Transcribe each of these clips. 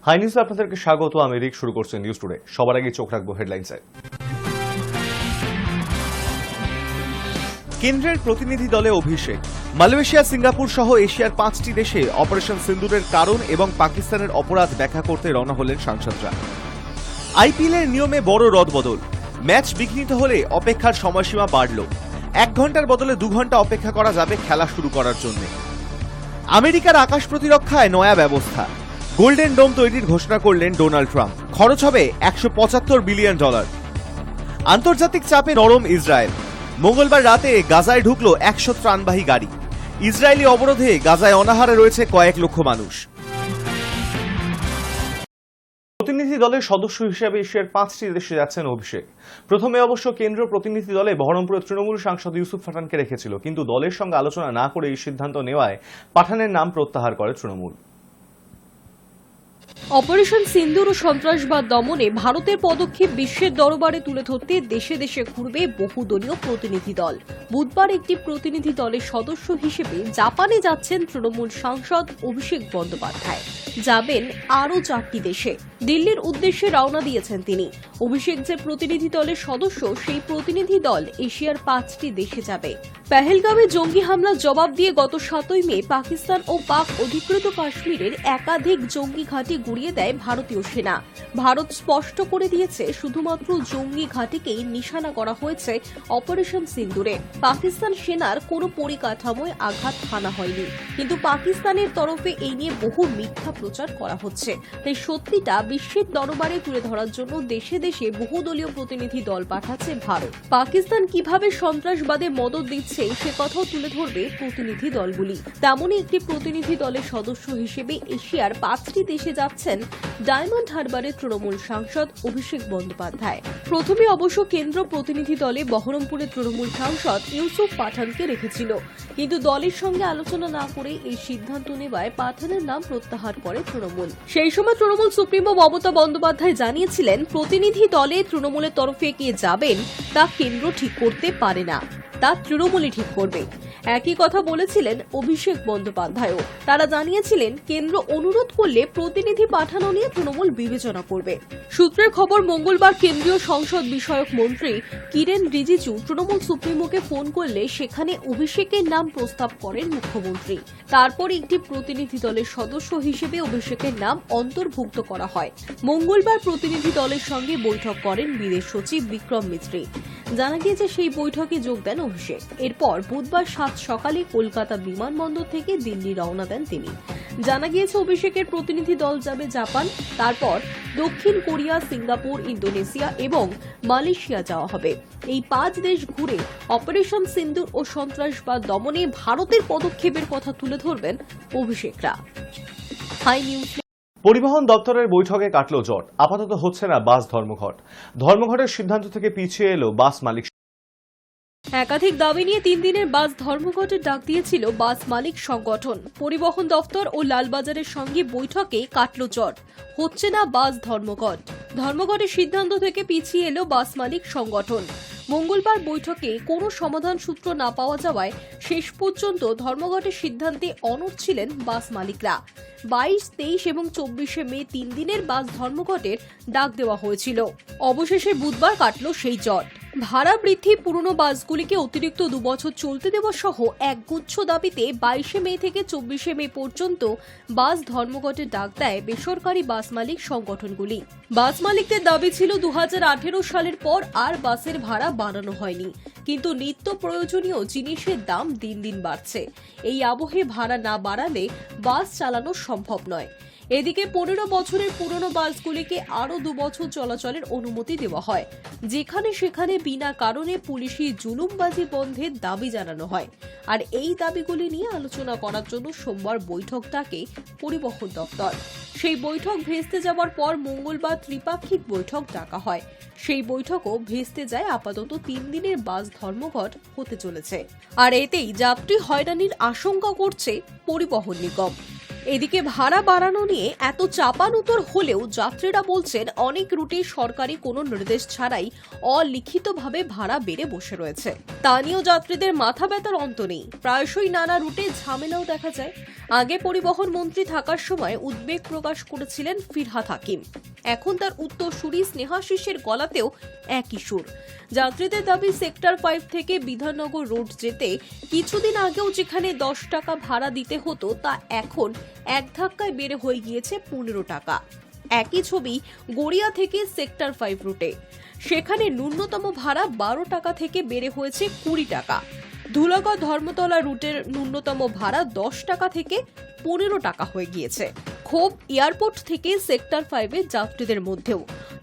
High নিউজে আপনাদেরকে স্বাগত। আমি রিক। শুরু করছে নিউজ টুডে। সবার আগে চোখ রাখবো হেডলাইনসে। কেন্দ্রের প্রতিনিধি দলে অভিষেক। মালয়েশিয়া, সিঙ্গাপুর সহ এশিয়ার 5টি দেশে অপারেশন সিন্দুরের কারণ এবং পাকিস্তানের অপরাধ ব্যাখ্যা করতে রওনা হলেন সাংসদরা। আইপিএলের নিয়মে বড় রদবদল। ম্যাচ বিঘ্নিত হলে অপেক্ষার সময়সীমা বাড়ল। 1 ঘন্টার বদলে 2 ঘন্টা অপেক্ষা করা যাবে খেলা শুরু করার জন্য। আমেরিকার আকাশ প্রতিরক্ষায় নয়া ব্যবস্থা। গোল্ডেন ডোম তৈরির ঘোষণা করলেন ডোনাল্ড ট্রাম্প। খরচ হবে $175 বিলিয়ন। আন্তর্জাতিক চাপে নরম ইসরায়েল। মঙ্গলবার রাতে গাজায় ঢুকল 100 ত্রাণবাহী গাড়ি। ইসরায়েলি অবরোধে গাজায় অনাহারে রয়েছে কয়েক লক্ষ মানুষ। প্রতিনিধি দলের সদস্য হিসেবে এশিয়ার 5টি দেশে যাচ্ছেন অভিষেক। প্রথমে অবশ্য কেন্দ্র প্রতিনিধি দলে বহরমপুরের তৃণমূল সাংসদ ইউসুফ পাঠানকে রেখেছিল, কিন্তু দলের সঙ্গে আলোচনা না করে এই সিদ্ধান্ত নেওয়ায় পাঠানের নাম প্রত্যাহার করে তৃণমূল। অপারেশন সিন্দুর ও সন্ত্রাসবাদ দমনে ভারতের পদক্ষেপ বিশ্বের দরবারে তুলে ধরতে দেশে দেশে ঘুরবে বহুদলীয় প্রতিনিধি দল। বুধবার একটি প্রতিনিধি দলের সদস্য হিসেবে জাপানে যাচ্ছেন তৃণমূল সাংসদ অভিষেক বন্দ্যোপাধ্যায়। যাবেন আরও 4টি দেশে। দিল্লির উদ্দেশ্যে রওনা দিয়েছেন তিনি। অভিষেক যে প্রতিনিধি দলের সদস্য, সেই প্রতিনিধি দল এশিয়ার 5টি দেশে যাবে। পেহেলগামে জঙ্গি হামলার জবাব দিয়ে গত 7ই মে পাকিস্তান ও পাক অধিকৃত কাশ্মীরের একাধিক জঙ্গি ঘাঁটি গুড়িয়ে দেয় ভারতীয় সেনা। ভারত স্পষ্ট করে দিয়েছে, শুধুমাত্র জঙ্গি ঘাঁটিকেই নিশানা করা হয়েছে অপারেশন সিন্দুরে। পাকিস্তান সেনার কোনো পরিকাঠামোয় আঘাত হানা হয়নি, কিন্তু পাকিস্তানের তরফে এই নিয়ে বহু মিথ্যা প্রচার করা হচ্ছে। তাই সত্যিটা বিশ্বের দরবারে তুলে ধরার জন্য দেশে দেশে বহুদলীয় প্রতিনিধি দল পাঠাচ্ছে ভারত। পাকিস্তান কিভাবে সন্ত্রাসবাদে মদদ দিচ্ছে সে কথাও তুলে ধরবে প্রতিনিধি দলগুলি। তেমনই একটি প্রতিনিধি দলের সদস্য হিসেবে এশিয়ার 5টি দেশে যাচ্ছেন ডায়মন্ড হারবারের তৃণমূল সাংসদ অভিষেক বন্দ্যোপাধ্যায়। প্রথমে অবশ্য কেন্দ্র প্রতিনিধি দলে বহরমপুরের তৃণমূল সাংসদ ইউসুফ পাঠানকে রেখেছিল, কিন্তু দলের সঙ্গে আলোচনা না করে এই সিদ্ধান্ত নেওয়ায় পাঠানের নাম প্রত্যাহার করে তৃণমূল। সেই সময় তৃণমূল সুপ্রিমো মমতা বন্দ্যোপাধ্যায় জানিয়েছিলেন, প্রতিনিধি দলে তৃণমূলের তরফে কে যাবেন তা কেন্দ্র ঠিক করতে পারে না, তা তৃণমূলই ঠিক করবে। একই কথা বলেছিলেন অভিষেক বন্দ্যোপাধ্যায়ও। তারা জানিয়েছিলেন, কেন্দ্র অনুরোধ করলে প্রতিনিধি পাঠানো নিয়ে তৃণমূল বিবেচনা করবে। সূত্রের খবর, মঙ্গলবার কেন্দ্রীয় সংসদ বিষয়ক মন্ত্রী কিরেন রিজিজু তৃণমূল সুপ্রিমোকে ফোন করলে সেখানে অভিষেকের নাম প্রস্তাব করেন মুখ্যমন্ত্রী। তারপর একটি প্রতিনিধি দলের সদস্য হিসেবে অভিষেকের নাম অন্তর্ভুক্ত করা হয়। মঙ্গলবার প্রতিনিধি দলের সঙ্গে বৈঠক করেন বিদেশ সচিব বিক্রম মিস্ত্রি। জানা গিয়েছে, সেই বৈঠকে যোগ দেন অভিষেক। এরপর বুধবার 7 সকালে কলকাতা বিমানবন্দর থেকে দিল্লি রওনা দেন তিনি। জানা গিয়েছে, অভিষেকের প্রতিনিধি দল যাবে জাপান, তারপর দক্ষিণ কোরিয়া, সিঙ্গাপুর, ইন্দোনেশিয়া এবং মালয়েশিয়া যাওয়া হবে। এই 5 দেশ ঘুরে অপারেশন সিন্দুর ও সন্ত্রাসবাদ দমনে ভারতের পদক্ষেপের কথা তুলে ধরবেন অভিষেকরা। High news. পরিবহন দপ্তরের বৈঠকে কাটল জট। আপাতত হচ্ছে না বাস ধর্মঘট। ধর্মঘটের সিদ্ধান্ত থেকে পিছিয়ে এলো বাস মালিক। একাধিক দাবি নিয়ে 3 দিনের বাস ধর্মঘটের ডাক দিয়েছিল বাস মালিক সংগঠন। পরিবহন দপ্তর ও লালবাজারের সঙ্গে বৈঠকে কাটল জট। হচ্ছে না বাস ধর্মঘট। ধর্মঘটের সিদ্ধান্ত থেকে পিছিয়ে এলো বাস মালিক সংগঠন। মঙ্গলবার বৈঠকে কোনো সমাধান সূত্র না পাওয়া যাওয়ায় শেষ পর্যন্ত ধর্মঘটের সিদ্ধান্তে অনড় ছিলেন বাস মালিকরা। 22, 23 এবং 24শে মে 3 দিনের বাস ধর্মঘটের ডাক দেওয়া হয়েছিল। অবশেষে বুধবার কাটল সেই জট। ভাড়া বৃদ্ধি, পুরনো বাসগুলিকে অতিরিক্ত 2 বছর চলতে দেওয়া সহ একগুচ্ছ দাবিতে 22শে মে থেকে 24শে মে পর্যন্ত বাস ধর্মঘটের ডাক দেয় বেসরকারি বাস মালিক সংগঠনগুলি। বাস মালিকদের দাবি ছিল, 2018 সালের পর আর বাসের ভাড়া বাড়ানো হয়নি, কিন্তু নিত্য প্রয়োজনীয় জিনিসের দাম দিন দিন বাড়ছে। এই আবহে ভাড়া না বাড়ালে বাস চালানো সম্ভব নয়। এদিকে 15 বছরের পুরনো বাসগুলিকে আরও 2 বছর চলাচলের অনুমতি দেওয়া হয়, যেখানে সেখানে বিনা কারণে পুলিশি জুলুমবাজি বন্ধের দাবি জানানো হয়। আর এই দাবিগুলি নিয়ে আলোচনা করার জন্য সোমবার বৈঠক ডাকে পরিবহন দপ্তর। সেই বৈঠক ভেস্তে যাওয়ার পর মঙ্গলবার ত্রিপাক্ষিক বৈঠক ডাকা হয়। সেই বৈঠকও ভেস্তে যায়। আপাতত 3 দিনের বাস ধর্মঘট হতে চলেছে, আর এতেই যাত্রী হয়রানির আশঙ্কা করছে পরিবহন নিগম। এদিকে ভাড়া বাড়ানো নিয়ে এত চাপানুতর হলেও যাত্রীরা বলছেন অনেক রুটে সরকারি কোনো নির্দেশ ছাড়াই অলিখিতভাবে ভাড়া বেড়ে বসে রয়েছে। স্থানীয় যাত্রীদের মাথা ব্যথার অন্ত নেই। প্রায়শই নানা রুটে ঝামেলাও দেখা যায়। আগে পরিবহন মন্ত্রী থাকার সময় উদ্বেগ প্রকাশ করেছিলেন ফিরহাদ হাকিম। এখন তার উত্তরসূরি স্নেহাশিসের গলাতেও একই সুর। যাত্রীদের দাবি সেক্টর 5 থেকে বিধাননগর রোড যেতে কিছুদিন আগেও যেখানে 10 টাকা ভাড়া দিতে হতো তা এখন এক ধাক্কায় বেড়ে হয়ে গিয়েছে 15 টাকা। একই ছবি গড়িয়া থেকে সেক্টর 5 রুটে, সেখানে ন্যূনতম ভাড়া 12 টাকা থেকে বেড়ে হয়েছে 20 টাকা। ধুলাগড় ধর্মতলা রুটের ন্যূনতম ভাড়া 10 টাকা থেকে 15 টাকা হয়ে গিয়েছে। ক্ষোভ এয়ারপোর্ট থেকে সেক্টর 5 এর যাত্রীদের মধ্যেও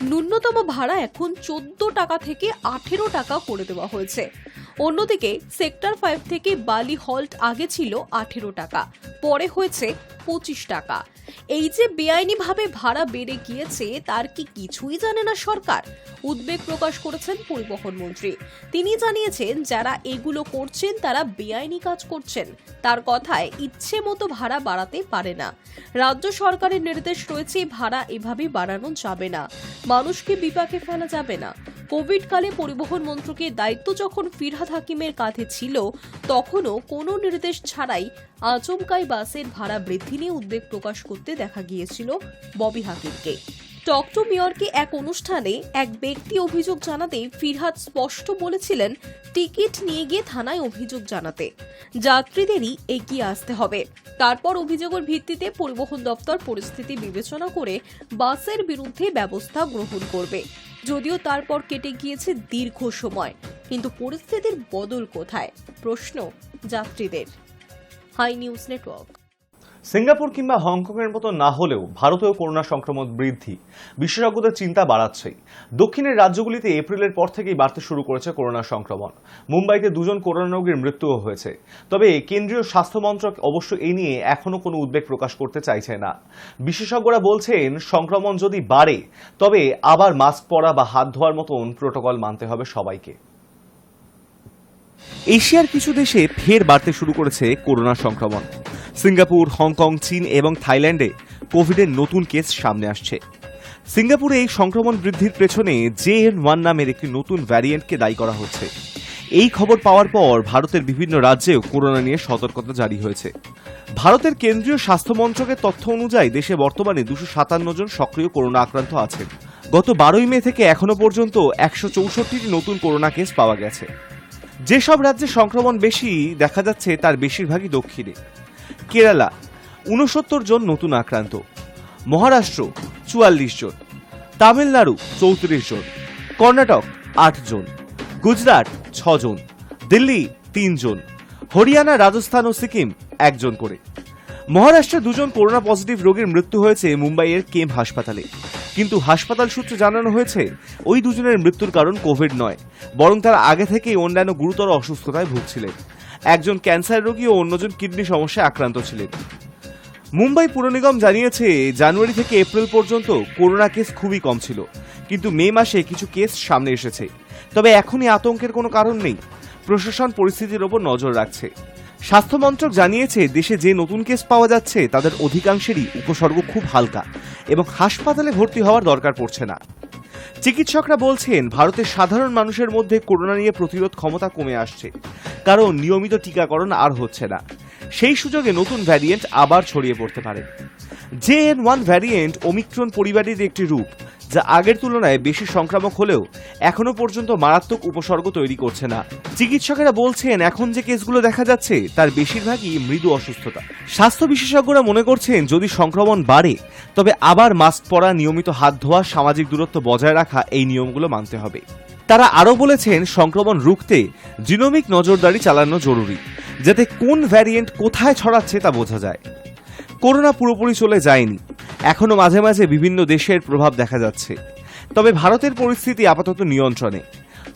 ন্যূনতম ভাড়া এখন 14 টাকা থেকে 18 টাকা করে দেওয়া হয়েছে। অন্যদিকে সেক্টর 5 থেকে বালি হল্ট আগে ছিল 18 টাকা, পরে হয়েছে 25 টাকা। এই যে বেআইনিভাবে ভাড়া বেড়ে গিয়েছে তার কি কিছুই জানে না সরকার? উদ্বেগ প্রকাশ করেছেন পরিবহন মন্ত্রী। তিনি জানিয়েছেন যারা এগুলো করছেন তারা বেআইনি কাজ করছেন। তার কথায় ইচ্ছে মতো ভাড়া বাড়াতে পারে না। রাজ্য সরকারের নির্দেশ রয়েছে ভাড়া এভাবে বাড়ানো যাবে না, মানুষকে বিপাকে ফেলা যাবে না। কোভিড কালে পরিবহন মন্ত্রকের দায়িত্ব যখন ফিরহাদ হাকিমের কাঁধে ছিল তখনও কোনো নির্দেশ ছাড়াই আচমকাই বাসের ভাড়া বৃদ্ধি নিয়ে উদ্বেগ প্রকাশ করতে দেখা গিয়েছিল ববি হাকিমকে। টক টু মেয়রকে এক অনুষ্ঠানে এক ব্যক্তি অভিযোগ জানাতে ফিরহাদ স্পষ্ট বলেছিলেন টিকিট নিয়ে গিয়ে থানায় অভিযোগ জানাতে যাত্রীদেরই এগিয়ে আসতে হবে। তারপর অভিযোগের ভিত্তিতে পরিবহন দপ্তর পরিস্থিতি বিবেচনা করে বাসের বিরুদ্ধে ব্যবস্থা গ্রহণ করবে। যদিও তারপর কেটে গিয়েছে দীর্ঘ সময়, কিন্তু পরিস্থিতির বদল কোথায়? প্রশ্ন যাত্রীদের। High News network. সিঙ্গাপুর কিংবা হংকংয়ের মতো না হলেও ভারতেও করোনা সংক্রমণ বৃদ্ধি বিশেষজ্ঞদের চিন্তা বাড়াচ্ছেই। দক্ষিণের রাজ্যগুলিতে এপ্রিলের পর থেকেই বাড়তে শুরু করেছে করোনা সংক্রমণ। মুম্বাইতে 2 জন করোনা রোগীর মৃত্যুও হয়েছে। তবে কেন্দ্রীয় স্বাস্থ্য মন্ত্রক অবশ্য এই নিয়ে এখনো কোনো উদ্বেগ প্রকাশ করতে চাইছে না। বিশেষজ্ঞরা বলছেন সংক্রমণ যদি বাড়ে তবে আবার মাস্ক পরা বা হাত ধোয়ার মতন প্রোটোকল মানতে হবে সবাইকে। এশিয়ার কিছু দেশে ফের বাড়তে শুরু করেছে করোনা সংক্রমণ। সিঙ্গাপুর, হংকং, চীন এবং থাইল্যান্ডে কোভিডের নতুন কেস সামনে আসছে। সিঙ্গাপুরে এই সংক্রমণ বৃদ্ধির পেছনে JN1 নামের একটি নতুন ভ্যারিয়েন্টকে দায়ী করা হচ্ছে। এই খবর পাওয়ার পর ভারতের বিভিন্ন রাজ্যেও করোনা নিয়ে সতর্কতা জারি হয়েছে। ভারতের কেন্দ্রীয় স্বাস্থ্য মন্ত্রকের তথ্য অনুযায়ী দেশে বর্তমানে 257 জন সক্রিয় করোনা আক্রান্ত আছেন। গত 12 মে থেকে এখনো পর্যন্ত 164টি নতুন করোনা কেস পাওয়া গেছে। যেসব রাজ্যে সংক্রমণ বেশি দেখা যাচ্ছে তার বেশিরভাগই দক্ষিণে। কেরালা 69 জন নতুন আক্রান্ত, মহারাষ্ট্র 44 জন, তামিলনাড়ু 34 জন, কর্ণাটক 8 জন, গুজরাট 6 জন, দিল্লি 3 জন, হরিয়ানা, রাজস্থান ও সিকিম 1 জন করে। মহারাষ্ট্রে 2 জন করোনা পজিটিভ রোগীর মৃত্যু হয়েছে মুম্বাইয়ের কেম হাসপাতালে। কিন্তু হাসপাতাল সূত্রে জানানো হয়েছে ওই 2 জনের মৃত্যুর কারণ কোভিড নয়, বরং তারা আগে থেকেই অন্যান্য গুরুতর অসুস্থতায় ভুগছিলেন। একজন ক্যান্সার রোগী ও অন্যজন কিডনি সমস্যায় আক্রান্ত ছিলেন। মুম্বাই পুর নিগম জানিয়েছে জানুয়ারি থেকে এপ্রিল পর্যন্ত করোনা কেস খুবই কম ছিল, কিন্তু মে মাসে কিছু কেস সামনে এসেছে। তবে এখনই আতঙ্কের কোনো কারণ নেই। প্রশাসন পরিস্থিতির ওপর নজর রাখছে। স্বাস্থ্য মন্ত্রক জানিয়েছে দেশে যে নতুন কেস পাওয়া যাচ্ছে তাদের অধিকাংশেরই উপসর্গ খুব হালকা এবং হাসপাতালে ভর্তি হওয়ার দরকার পড়ছে না। চিকিৎসকরা বলছেন ভারতের সাধারণ মানুষের মধ্যে করোনা নিয়ে প্রতিরোধ ক্ষমতা কমে আসছে, কারণ নিয়মিত টিকাকরণ আর হচ্ছে না। সেই সুযোগে নতুন ভ্যারিয়েন্ট আবার ছড়িয়ে পড়তে পারে। JN1 ভ্যারিয়েন্ট ওমিক্রন পরিবারের একটি রূপ, যা আগের তুলনায় বেশি সংক্রামক হলেও এখনো পর্যন্ত মারাত্মক উপসর্গ তৈরি করছে না। চিকিৎসকেরা বলছেন এখন যে কেসগুলো দেখা যাচ্ছে তার বেশিরভাগই মৃদু অসুস্থতা। স্বাস্থ্য বিশেষজ্ঞরা মনে করছেন যদি সংক্রমণ বাড়ে তবে আবার মাস্ক পরা, নিয়মিত হাত ধোয়া, সামাজিক দূরত্ব বজায় রাখা এই নিয়মগুলো মানতে হবে। তারা আরও বলেছেন সংক্রমণ রুখতে জিনোমিক নজরদারি চালানো জরুরি, যাতে কোন ভ্যারিয়েন্ট কোথায় ছড়াচ্ছে তা বোঝা যায়। করোনা পুরোপুরি চলে যায়নি, এখনো মাঝে মাঝে বিভিন্ন দেশের প্রভাব দেখা যাচ্ছে। তবে ভারতের পরিস্থিতি আপাতত নিয়ন্ত্রণে।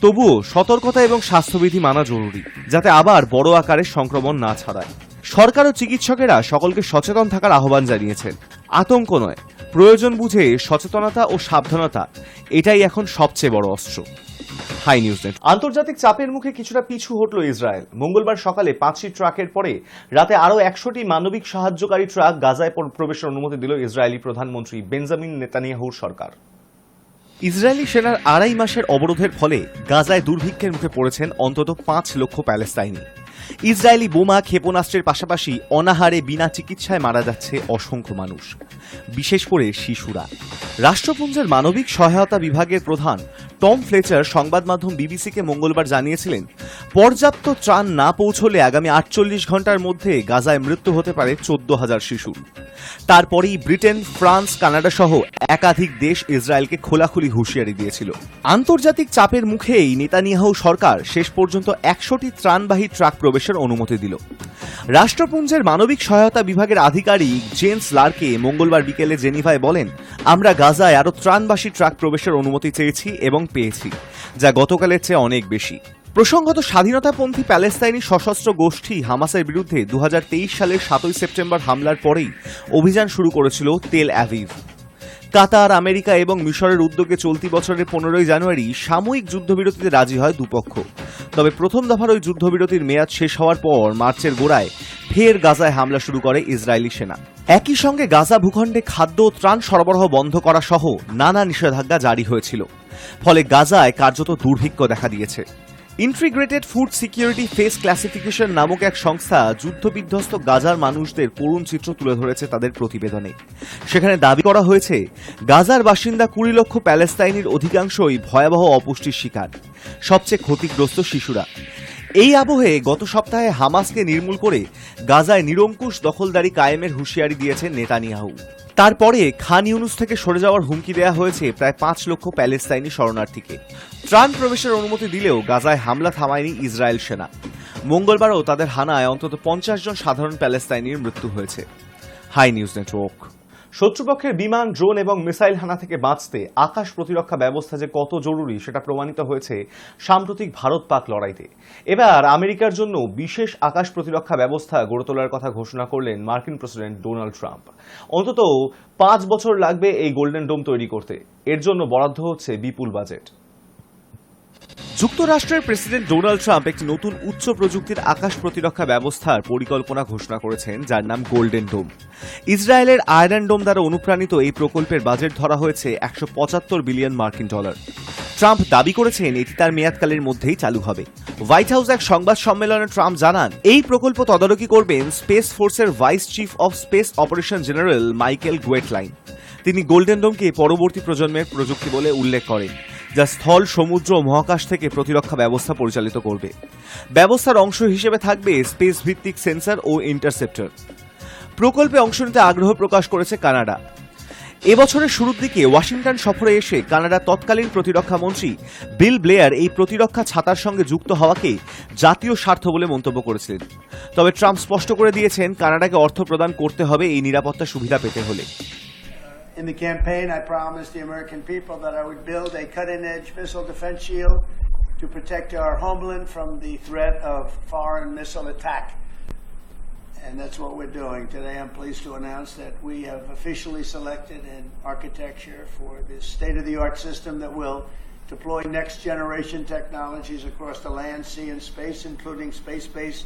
তবুও সতর্কতা এবং স্বাস্থ্যবিধি মানা জরুরি, যাতে আবার বড় আকারে সংক্রমণ না ছড়ায়। সরকার ও চিকিৎসকেরা সকলকে সচেতন থাকার আহ্বান জানিয়েছেন। আতঙ্ক নয়, প্রয়োজন বুঝে সচেতনতা ও সাবধানতা, এটাই এখন সবচেয়ে বড় অস্ত্র। Hi News Net. আন্তর্জাতিক চাপের মুখে কিছুটা পিছু হটল ইসরায়েল। মঙ্গলবার সকালে 5টি ট্রাকের পরে রাতে আরও 100টি মানবিক সাহায্যকারী ট্রাক গাজায় প্রবেশের অনুমতি দিল ইসরায়েলি প্রধানমন্ত্রী বেঞ্জামিন নেতানিয়াহুর সরকার। ইসরায়েলি সেনার 2.5 মাসের অবরোধের ফলে গাজায় দুর্ভিক্ষের মুখে পড়েছেন অন্তত 5 লক্ষ প্যালেস্তাইনি। ইসরায়েলি বোমা ক্ষেপণাস্ত্রের পাশাপাশি অনাহারে বিনা চিকিৎসায় মারা যাচ্ছে অসংখ্য মানুষ, বিশেষ করে শিশুরা। রাষ্ট্রপুঞ্জের মানবিক সহায়তা বিভাগের প্রধান টম ফ্লেচার সংবাদ মাধ্যম বিবিসিকে মঙ্গলবার জানিয়েছিলেন, পর্যাপ্ত ত্রাণ না পৌঁছলে আগামী 48 ঘন্টার মধ্যে গাজায় মৃত্যু হতে পারে 14,000 শিশুর। তারপরেই ব্রিটেন, ফ্রান্স, কানাডা সহ একাধিক দেশ ইসরায়েলকে খোলাখুলি হুঁশিয়ারি দিয়েছিল। আন্তর্জাতিক চাপের মুখেই নেতানিয়াহু সরকার শেষ পর্যন্ত 100টি ত্রাণবাহী ট্রাক প্রবেশের অনুমতি দিল। রাষ্ট্রপুঞ্জের মানবিক সহায়তা বিভাগের আধিকারিক জেমস লার্কে মঙ্গলবার বিকেলে জেনিভায় বলেন, আমরা গাজায় আরও ত্রাণবাহী ট্রাক প্রবেশের অনুমতি চেয়েছি এবং পেয়েছি, যা গতকালের চেয়ে অনেক বেশি। প্রসঙ্গত, স্বাধীনতাপন্থী প্যালেস্তাইনি সশস্ত্র গোষ্ঠী হামাসের বিরুদ্ধে 2023 সালের 7 সেপ্টেম্বর হামলার পরেই অভিযান শুরু করেছিল তেল অ্যাভিভ। কাতার, আমেরিকা এবং মিশরের উদ্যোগে চলতি বছরের 15 জানুয়ারি সাময়িক যুদ্ধবিরতিতে রাজি হয় দুপক্ষ। তবে প্রথম দফার ওই যুদ্ধবিরতির মেয়াদ শেষ হওয়ার পর মার্চের গোড়ায় ফের গাজায় হামলা শুরু করে ইসরায়েলি সেনা। একই সঙ্গে গাজা ভূখণ্ডে খাদ্য ও ত্রাণ সরবরাহ বন্ধ করা সহ নানা নিষেধাজ্ঞা জারি হয়েছিল। ফলে গাজায় কার্যত দুর্ভিক্ষ দেখা দিয়েছে। Integrated food security face classification নামক এক সংস্থা যুদ্ধবিধ্বস্ত গাজার মানুষদের করুণ চিত্র তুলে ধরেছে তাদের প্রতিবেদনে। সেখানে দাবি করা হয়েছে, গাজার বাসিন্দা 20 লক্ষ প্যালেস্তাইনির অধিকাংশই ভয়াবহ অপুষ্টির শিকার, সবচেয়ে ক্ষতিগ্রস্ত শিশুরা। এই আবহে গত সপ্তাহে হামাসকে নির্মূল করে গাজায় নিরঙ্কুশ দখলদারি কায়েমের হুঁশিয়ারি দিয়েছেন নেতানিয়াহু। তারপরে খান ইউনুস থেকে সরে যাওয়ার হুমকি দেওয়া হয়েছে প্রায় 5 লক্ষ প্যালেস্তাইনি শরণার্থীকে। ত্রাণ প্রবেশের অনুমতি দিলেও গাজায় হামলা থামায়নি ইসরায়েল সেনা। মঙ্গলবারও তাদের হানায় অন্তত 50 জন সাধারণ প্যালেস্তাইনির মৃত্যু হয়েছে। Hi News Network. শত্রুপক্ষের বিমান, ড্রোন এবং মিসাইল হানা থেকে বাঁচতে আকাশ প্রতিরক্ষা ব্যবস্থা যে কত জরুরি সেটা প্রমাণিত হয়েছে সাম্প্রতিক ভারত-পাক লড়াইতে। এবার আমেরিকার জন্য বিশেষ আকাশ প্রতিরক্ষা ব্যবস্থা গড়ে তোলার কথা ঘোষণা করলেন মার্কিন প্রেসিডেন্ট ডোনাল্ড ট্রাম্প। অন্তত 5 বছর লাগবে এই গোল্ডেন ডোম তৈরি করতে। এর জন্য বরাদ্দ হচ্ছে বিপুল বাজেট। যুক্তরাষ্ট্রের প্রেসিডেন্ট ডোনাল্ড ট্রাম্প একটি নতুন উচ্চ প্রযুক্তির আকাশ প্রতিরক্ষা ব্যবস্থার পরিকল্পনা ঘোষণা করেছেন, যার নাম গোল্ডেন ডোম। ইসরায়েলের আয়রন ডোম দ্বারা অনুপ্রাণিত এই প্রকল্পের বাজেট ধরা হয়েছে $175 বিলিয়ন। ট্রাম্প দাবি করেছেন এটি তার মেয়াদকালের মধ্যেই চালু হবে। হোয়াইট হাউস এক সংবাদ সম্মেলনে ট্রাম্প জানান, এই প্রকল্প তদারকি করবেন স্পেস ফোর্সের vice chief of space operation general Michael Guetlein. তিনি গোল্ডেন ডোমকে পরবর্তী প্রজন্মের প্রযুক্তি বলে উল্লেখ করেন, যা স্থল, সমুদ্র ও মহাকাশ থেকে প্রতিরক্ষা ব্যবস্থা পরিচালিত করবে। ব্যবস্থার অংশ হিসেবে থাকবে স্পেস ভিত্তিক সেন্সর ও ইন্টারসেপ্টর। প্রকল্পে অংশ নিতে আগ্রহ প্রকাশ করেছে কানাডা। এবছরের শুরুর দিকে ওয়াশিংটন সফরে এসে কানাডার তৎকালীন প্রতিরক্ষা মন্ত্রী বিল ব্লেয়ার এই প্রতিরক্ষা ছাতার সঙ্গে যুক্ত হওয়াকে জাতীয় স্বার্থ বলে মন্তব্য করেছিলেন। তবে ট্রাম্প স্পষ্ট করে দিয়েছেন, কানাডাকে অর্থ প্রদান করতে হবে এই নিরাপত্তা সুবিধা পেতে হলে। In the campaign, I promised the American people that I would build a cutting-edge missile defense shield to protect our homeland from the threat of foreign missile attack. And that's what we're doing. Today, I'm pleased to announce that we have officially selected an architecture for this state-of-the-art system that will deploy next-generation technologies across the land, sea, and space, including space-based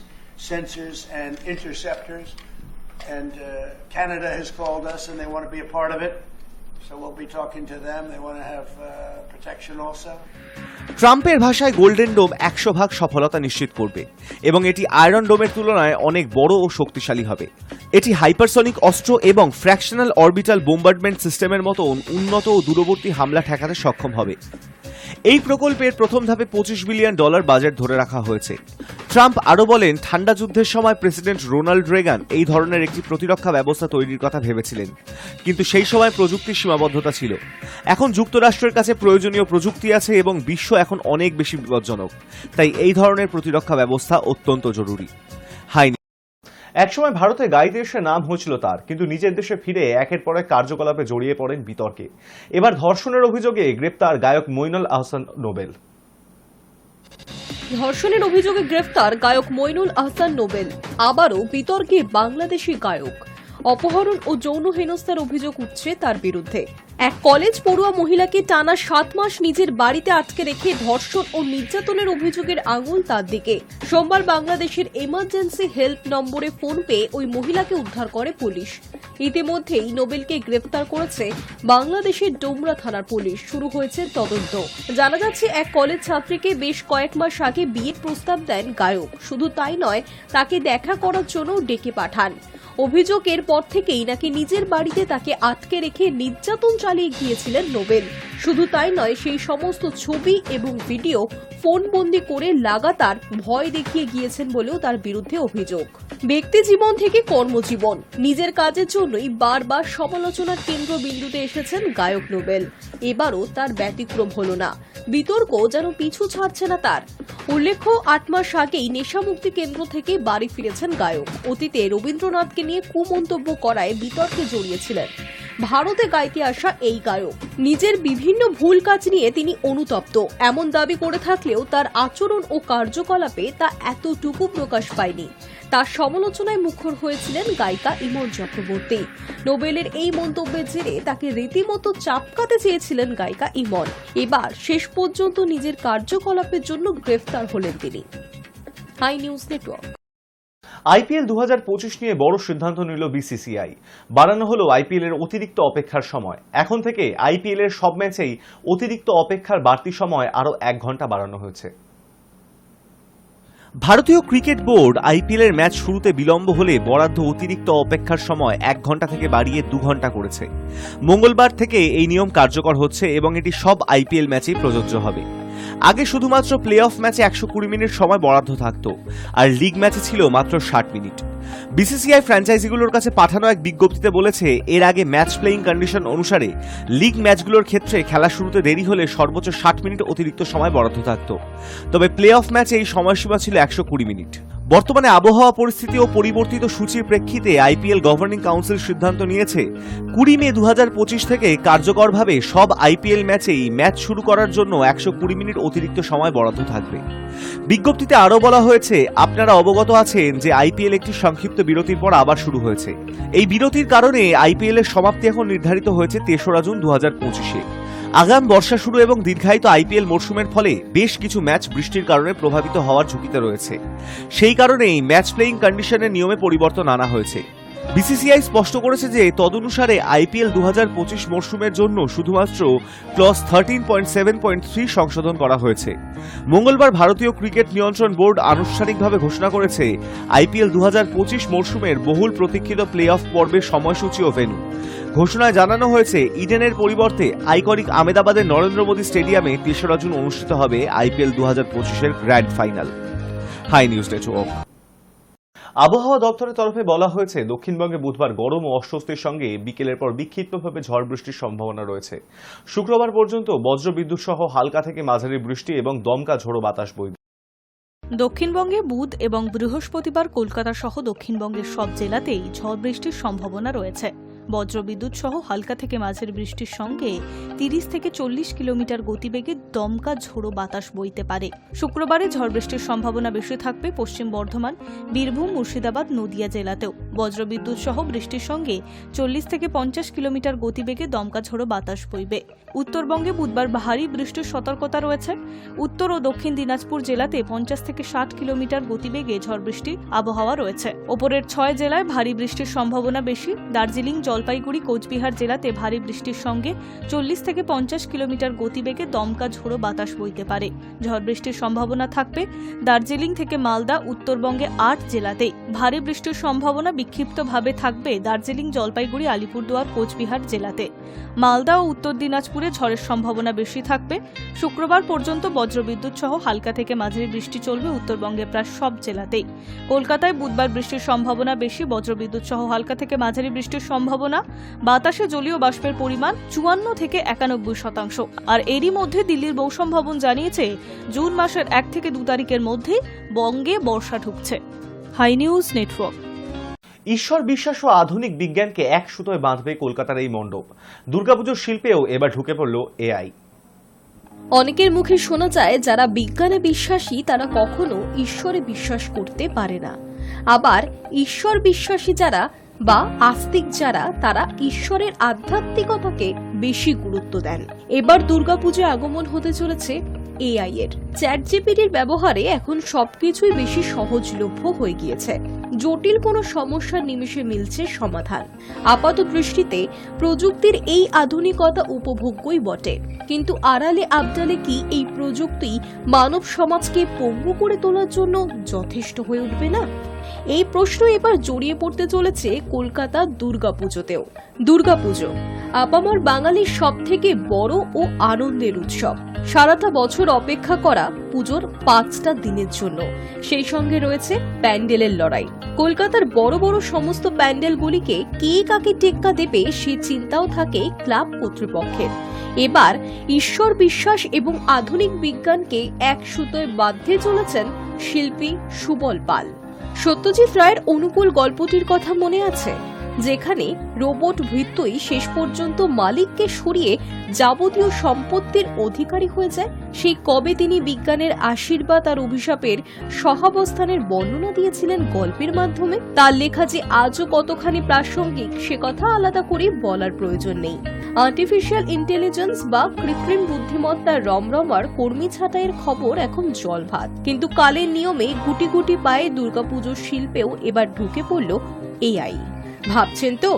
sensors and interceptors. And Canada has called us and they want to be a part of it. So we'll be talking to them. They want to have protection also. ট্রাম্পের ভাষায় golden ডোম 100% সফলতা নিশ্চিত করবে এবং এটি iron ডোমের তুলনায় অনেক বড় ও শক্তিশালী হবে। এটি হাইপারসনিক অস্ত্র এবং ফ্র্যাকশনাল অরবিটাল বোম্বার্ডমেন্ট সিস্টেমের মতো উন্নত ও দূরবর্তী হামলা ঠেকাতে সক্ষম হবে। এই প্রকল্পের প্রথম ধাপে $25 বিলিয়ন বাজেট ধরে রাখা হয়েছে। ট্রাম্প আরও বলেন, ঠান্ডা যুদ্ধের সময় প্রেসিডেন্ট রোনাল্ড রেগান এই ধরনের একটি প্রতিরক্ষা ব্যবস্থা তৈরির কথা ভেবেছিলেন, কিন্তু সেই সময় প্রযুক্তির সীমাবদ্ধতা ছিল। এখন যুক্তরাষ্ট্রের কাছে প্রয়োজনীয় প্রযুক্তি আছে এবং বিশ্ব এখন অনেক বেশি বিপজ্জনক, তাই এই ধরনের প্রতিরক্ষা ব্যবস্থা অত্যন্ত জরুরি। হাই। একসময় ভারতে গাইতে এসে নাম হয়েছিল তার, কিন্তু নিজের দেশে ফিরে একের পর এক কার্যকলাপে জড়িয়ে পড়েন বিতর্কে। এবার ধর্ষণের অভিযোগে গ্রেপ্তার গায়ক মইনুল আহসান নোবেল। ধর্ষণের অভিযোগে গ্রেফতার গায়ক মইনুল আহসান নোবেল। আবারও বিতর্কে বাংলাদেশি গায়ক। অপহরণ ও যৌন হেনস্থার অভিযোগ উঠছে তার বিরুদ্ধে। এক কলেজ পড়ুয়া মহিলাকে টানা 7 মাস নিজের বাড়িতে আটকে রেখে ধর্ষণ ও নির্যাতনের অভিযোগের আঙুল তার দিকে। সোমবার বাংলাদেশের এমার্জেন্সি হেল্প নম্বরে ফোন পেয়ে ওই মহিলাকে উদ্ধার করে পুলিশ। ইতিমধ্যেই নোবেলকে গ্রেফতার করেছে বাংলাদেশের ডোমরা থানার পুলিশ। শুরু হয়েছে তদন্ত। জানা যাচ্ছে এক কলেজ ছাত্রীকে বেশ কয়েক মাস আগে বিয়ের প্রস্তাব দেন গায়ক। শুধু তাই নয়, তাকে দেখা করার জন্য ডেকে পাঠান। অভিযোগের পর থেকেই নাকি নিজের বাড়িতে তাকে আটকে রেখে নির্যাতন চালিয়ে গিয়েছিলেন নোবেল। শুধু তাই নয়, সেই সমস্ত ছবি এবং ভিডিও ফোনবন্দি করে লাগাতার ভয় দেখিয়ে গিয়েছেন বলেও তার বিরুদ্ধে অভিযোগ। ব্যক্তি জীবন থেকে কর্মজীবন, নিজের কাজের জন্যই বারবার সমালোচনার কেন্দ্রবিন্দুতে এসেছেন গায়ক নোবেল। এবারও তার ব্যতিক্রম হল না। বিতর্ক যেন পিছু ছাড়ছে না তার। উল্লেখ্য, 8 মাস আগেই নেশামুক্তি কেন্দ্র থেকে বাড়ি ফিরেছেন গায়ক। অতীতে রবীন্দ্রনাথকে নিয়ে কুমন্তব্য করায় বিতর্কে জড়িয়েছিলেন। ভারতে গাইতে আসা এই গায়ক নিজের বিভিন্ন ভুল কাজ নিয়ে তিনি অনুতপ্ত এমন দাবি করে থাকলেও তার আচরণ ও কার্যকলাপে তা এতটুকু প্রকাশ পায়নি। তার সমালোচনায় মুখর হয়েছিলেন গায়িকা ইমন চক্রবর্তী। নোবেলের এই মন্তব্যের জেরে তাকে রীতিমতো চাপকাতে চেয়েছিলেন গায়িকা ইমন। এবার শেষ পর্যন্ত নিজের কার্যকলাপের জন্য গ্রেফতার হলেন তিনি। High News network. আইপিএল 2025 নিয়ে বড় সিদ্ধান্ত নিল বিসিসিআই। বাড়ানো হলো আইপিএল এর অতিরিক্ত অপেক্ষার সময়। এখন থেকে আইপিএল এর সব ম্যাচেই অতিরিক্ত অপেক্ষার বাড়তি সময় আরো 1 ঘন্টা বাড়ানো হয়েছে। ভারতীয় ক্রিকেট বোর্ড আইপিএল এর ম্যাচ শুরুতে বিলম্ব হলে বরাদ্দ অতিরিক্ত অপেক্ষার সময় 1 ঘন্টা থেকে বাড়িয়ে 2 ঘন্টা করেছে। মঙ্গলবার থেকে এই নিয়ম কার্যকর হচ্ছে এবং এটি সব আইপিএল ম্যাচেই প্রযোজ্য হবে। আগে শুধুমাত্র প্লে অফ ম্যাচে 120 মিনিট সময় বরাদ্দ থাকত, আর লিগ ম্যাচে ছিল মাত্র 60 মিনিট। বিসিসিআই ফ্র্যাঞ্চাইজিগুলোর কাছে পাঠানো এক বিজ্ঞপ্তিতে বলেছে, এর আগে ম্যাচ প্লেইং কন্ডিশন অনুসারে লিগ ম্যাচগুলোর ক্ষেত্রে খেলা শুরুতে দেরি হলে সর্বোচ্চ 60 মিনিট অতিরিক্ত সময় বরাদ্দ থাকত। তবে প্লে অফ ম্যাচে এই সময়সীমা ছিল 120 মিনিট। বর্তমানে আবহাওয়া পরিস্থিতি ও পরিবর্তিত সূচির প্রেক্ষিতে আইপিএল গভর্নিং কাউন্সিল সিদ্ধান্ত নিয়েছে 20 মে 2025 থেকে কার্যকরভাবে সব আইপিএল ম্যাচেই ম্যাচ শুরু করার জন্য 120 মিনিট অতিরিক্ত সময় বরাদ্দ থাকবে। বিজ্ঞপ্তিতে আরও বলা হয়েছে, আপনারা অবগত আছেন যে আইপিএল একটি সংক্ষিপ্ত বিরতির পর আবার শুরু হয়েছে। এই বিরতির কারণে আইপিএল এর সমাপ্তি এখন নির্ধারিত হয়েছে 3রা জুন 2025-এ। আগাম বর্ষা শুরু এবং দীর্ঘায়িত আইপিএল মরশুমের ফলে বেশ কিছু ম্যাচ বৃষ্টির কারণে প্রভাবিত হওয়ার ঝুঁকিতে রয়েছে। সেই কারণেই ম্যাচ প্লেইং কন্ডিশনের নিয়মে পরিবর্তন আনা হয়েছে। বিসিসিআই স্পষ্ট করেছে যে তদনুসারে আইপিএল 2025 মরশুমের জন্য শুধুমাত্র ক্লজ 13.7.3 সংশোধন করা হয়েছে। মঙ্গলবার ভারতীয় ক্রিকেট নিয়ন্ত্রণ বোর্ড আনুষ্ঠানিকভাবে ঘোষণা করেছে আইপিএল 2025 মরশুমের বহুল প্রতীক্ষিত প্লে অফ পর্বের সময়সূচি ও ভেন্যু। ঘোষণায় জানানো হয়েছে, ইডেনের পরিবর্তে আইকনিক আহমেদাবাদের নরেন্দ্র মোদী স্টেডিয়ামে 3রা জুন অনুষ্ঠিত হবে আইপিএল 2025-এর grand final. Hi News Network. আবহাওয়া দপ্তরের তরফে বলা হয়েছে, দক্ষিণবঙ্গে বুধবার গরম ও অস্বস্তির সঙ্গে বিকেলের পর বিক্ষিপ্তভাবে ঝড় বৃষ্টির সম্ভাবনা রয়েছে। শুক্রবার পর্যন্ত বজ্রবিদ্যুৎ সহ হালকা থেকে মাঝারি বৃষ্টি এবং দমকা ঝোড়ো বাতাস বইবে। দক্ষিণবঙ্গে বুধ এবং বৃহস্পতিবার কলকাতা সহ দক্ষিণবঙ্গের সব জেলাতেই ঝড় বৃষ্টির সম্ভাবনা রয়েছে। বজ্রবিদ্যুৎ সহ হালকা থেকে মাঝারি বৃষ্টির সঙ্গে 30 থেকে 40 কিলোমিটার গতিবেগে দমকা ঝোড়ো বাতাস বইতে পারে। শুক্রবারে ঝড় বৃষ্টির সম্ভাবনা বেশি থাকবে পশ্চিম বর্ধমান, বীরভূম, মুর্শিদাবাদ, নদিয়া জেলাতেও। বজ্রবিদ্যুৎ সহ বৃষ্টির সঙ্গে 40 থেকে 50 কিলোমিটার গতিবেগে দমকা ঝোড়ো বাতাস বইবে। উত্তরবঙ্গে বুধবার ভারী বৃষ্টির সতর্কতা রয়েছে। উত্তর ও দক্ষিণ দিনাজপুর জেলাতে 50 থেকে 60 কিলোমিটার গতিবেগে ঝড় বৃষ্টির আবহাওয়া রয়েছে। ওপরের 6 জেলায় ভারী বৃষ্টির সম্ভাবনা বেশি। দার্জিলিং, জলপাইগুড়ি, কোচবিহার জেলাতে ভারী বৃষ্টির সঙ্গে 40 থেকে 50 কিলোমিটার গতিবেগে দমকা ঝোড়ো বাতাস বইতে পারে। ঝড় বৃষ্টির সম্ভাবনা থাকবে দার্জিলিং থেকে মালদা, উত্তরবঙ্গে 8 জেলাতেই। ভারী বৃষ্টির সম্ভাবনা বিক্ষিপ্তভাবে থাকবে দার্জিলিং, জলপাইগুড়ি, আলিপুরদুয়ার, কোচবিহার জেলাতে। মালদা ও উত্তর দিনাজপুরে ঝড়ের সম্ভাবনা বেশি থাকবে। শুক্রবার পর্যন্ত বজ্রবিদ্যুৎ সহ হালকা থেকে মাঝারি বৃষ্টি চলবে উত্তরবঙ্গের প্রায় সব জেলাতেই। কলকাতায় বুধবার বৃষ্টির সম্ভাবনা বেশি, বজ্রবিদ্যুৎ সহ হালকা থেকে মাঝারি বৃষ্টির সম্ভাবনা। বাতাসে জলীয় বাষ্পের পরিমাণ 54 থেকে 91%। আর এরই মধ্যে দিল্লির মৌসুম ভবন জানিয়েছে, জুন মাসের 1 থেকে 2 তারিখের মধ্যে বঙ্গে বর্ষা ঢুকছে। Hi News Network. ঈশ্বর বিশ্বাস ও আধুনিক বিজ্ঞানকে এক সুতোয় বাঁধবে কলকাতার এই মণ্ডপ। দুর্গাপুজোর শিল্পেও এবার ঢুকে পড়ল এআই। অনেকের মুখে শোনা যায়, যারা বিজ্ঞানে বিশ্বাসী তারা কখনো ঈশ্বরে বিশ্বাস করতে পারে না। আবার ঈশ্বর বিশ্বাসী যারা বা আস্তিক যারা তারা ঈশ্বরের আধ্যাত্মিকতাকে বেশি গুরুত্ব দেন। এবার দুর্গাপূজায় আগমন হতে চলেছে এআই এর। চ্যাট জিপিটির ব্যবহারে এখন সবকিছুই বেশি সহজলভ্য হয়ে গিয়েছে। জটিল কোনো সমস্যার নিমেষে মিলছে সমাধান। আপাত দৃষ্টিতে প্রযুক্তির এই আধুনিকতা উপভোগ্যই বটে, কিন্তু আড়ালে আবডালে কি এই প্রযুক্তি মানব সমাজকে পঙ্গু করে তোলার জন্য যথেষ্ট হয়ে উঠবে না? এই প্রশ্ন এবার জড়িয়ে পড়তে চলেছে কলকাতা দুর্গাপুজোতেও। দুর্গাপুজো আপামর বাঙালির সব থেকে বড় ও আনন্দের উৎসব। সারাটা বছর অপেক্ষা করা পুজোর 5টা দিনের জন্য। সেই সঙ্গে রয়েছে প্যান্ডেলের লড়াই। কলকাতার বড় বড় সমস্ত প্যান্ডেলগুলিকে কে কাকে টেক্কা দেবে সে চিন্তাও থাকে ক্লাব কর্তৃপক্ষের। এবার ঈশ্বর বিশ্বাস এবং আধুনিক বিজ্ঞানকে এক সুতোয় বাঁধতে চলেছেন শিল্পী সুবল পাল। সত্যজিৎ রায়ের অনুকূল গল্পটির কথা মনে আছে, যেখানে রোবট ভৃত্যই শেষ পর্যন্ত মালিককে সরিয়ে যাবতীয় সম্পত্তির অধিকারী হয়ে যায়। সেই কবে তিনি বিজ্ঞানের আশীর্বাদ আর অভিশাপের সহাবস্থানের বর্ণনা দিয়েছিলেন গল্পের মাধ্যমে। তার লেখা যে আজও কতখানি প্রাসঙ্গিক সে কথা আলাদা করে বলার প্রয়োজন নেই। আর্টিফিশিয়াল ইন্টেলিজেন্স বা কৃত্রিম বুদ্ধিমত্তার রমরমার কর্মী ছাঁটাইয়ের খবর এখন জলভাত, কিন্তু কালের নিয়মে গুটি গুটি পায়ে দুর্গাপুজোর শিল্পেও এবার ঢুকে পড়ল এআই। ভাবছেন তো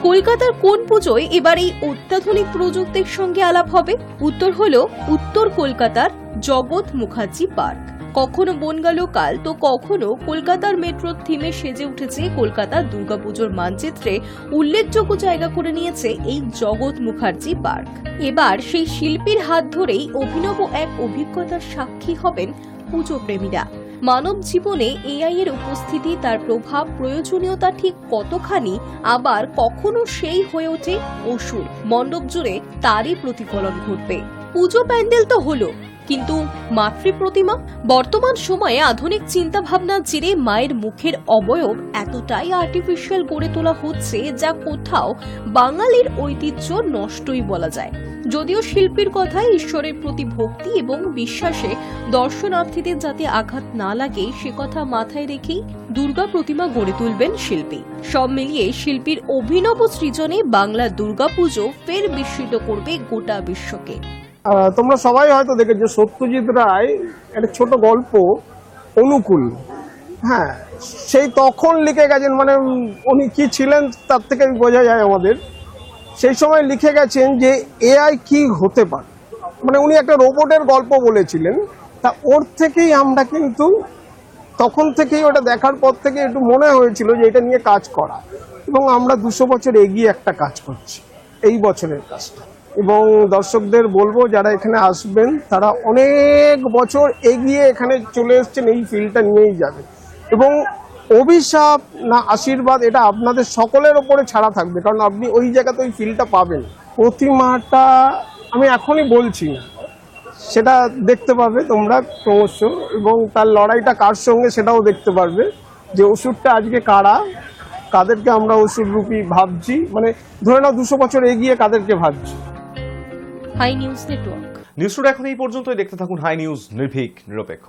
কলকাতার কোন পুজোয় এবার এই অত্যাধুনিক প্রযুক্তির সঙ্গে আলাপ হবে? উত্তর হলো উত্তর কলকাতার জগৎ মুখার্জি পার্ক। কখনো বনগা লোকাল তো কখনো কলকাতার মেট্রোর থিমে সেজে উঠেছে কলকাতার দুর্গাপুজোর মানচিত্রে উল্লেখযোগ্য জায়গা করে নিয়েছে এই জগৎ মুখার্জি পার্ক। এবার সেই শিল্পীর হাত ধরেই অভিনব এক অভিজ্ঞতার সাক্ষী হবেন পুজো প্রেমীরা। মানব জীবনে এআই এর উপস্থিতি, তার প্রভাব, প্রয়োজনীয়তা ঠিক কতখানি, আবার কখনো সেই হয়ে ওঠে অসুর। মণ্ডপ জুড়ে তারই প্রতিফলন ঘটবে। পুজো প্যান্ডেল তো হলো, কিন্তু মাতৃ প্রতিমা? বর্তমান সময়ে আধুনিক চিন্তা ভাবনার জেরে মায়ের মুখের অবয়ব এতটাই আর্টিফিশিয়াল গড়ে তোলা হচ্ছে যা কোথাও বাঙালির ঐতিহ্য নষ্টই বলা যায়। যদিও শিল্পীর কথায় ঈশ্বরের প্রতি ভক্তি এবং বিশ্বাসে দর্শনার্থীদের যাতে আঘাত না লাগে সে কথা মাথায় রেখেই দুর্গা প্রতিমা গড়ে তুলবেন শিল্পী। সব মিলিয়ে শিল্পীর অভিনব সৃজনে বাংলা দুর্গাপুজো ফের বিস্মিত করবে গোটা বিশ্বকে। তোমরা সবাই হয়তো দেখেছো সত্যজিৎ রায় একটা ছোট গল্প অনুকূল, হ্যাঁ সেই তখন লিখে গেছেন, মানে উনি কি ছিলেন তার থেকে বোঝা যায় আমাদের। সেই সময় লিখে গেছেন যে এআই কি হতে পারে, মানে উনি একটা রোবটের গল্প বলেছিলেন। তা ওর থেকেই আমরা কিন্তু তখন থেকেই ওটা দেখার পর থেকে একটু মনে হয়েছিল যে এটা নিয়ে কাজ করা, এবং আমরা 200 বছর এগিয়ে একটা কাজ করছি এই বছরের কাজটা। এবং দর্শকদের বলবো যারা এখানে আসবেন তারা অনেক বছর এগিয়ে এখানে চলে এসছেন, এই ফিল্ডটা নিয়েই যাবে। এবং অভিশাপ না আশীর্বাদ এটা আপনাদের সকলের ওপরে ছাড়া থাকবে, কারণ আপনি ওই জায়গাতে ওই ফিলটা পাবেন। প্রতিমাটা আমি এখনই বলছি না, সেটা দেখতে পাবে তোমরা ক্রমশ, এবং তার লড়াইটা কার সঙ্গে সেটাও দেখতে পারবে, যে অসুরটা আজকে কারা, কাদেরকে আমরা অসুর রূপী ভাবছি, মানে ধরে নাও 200 বছর এগিয়ে কাদেরকে ভাবছি। Hi News Network news today এখন এই পর্যন্তই। দেখতে থাকুন হাই নিউজ, নির্ভীক নিরপেক্ষ।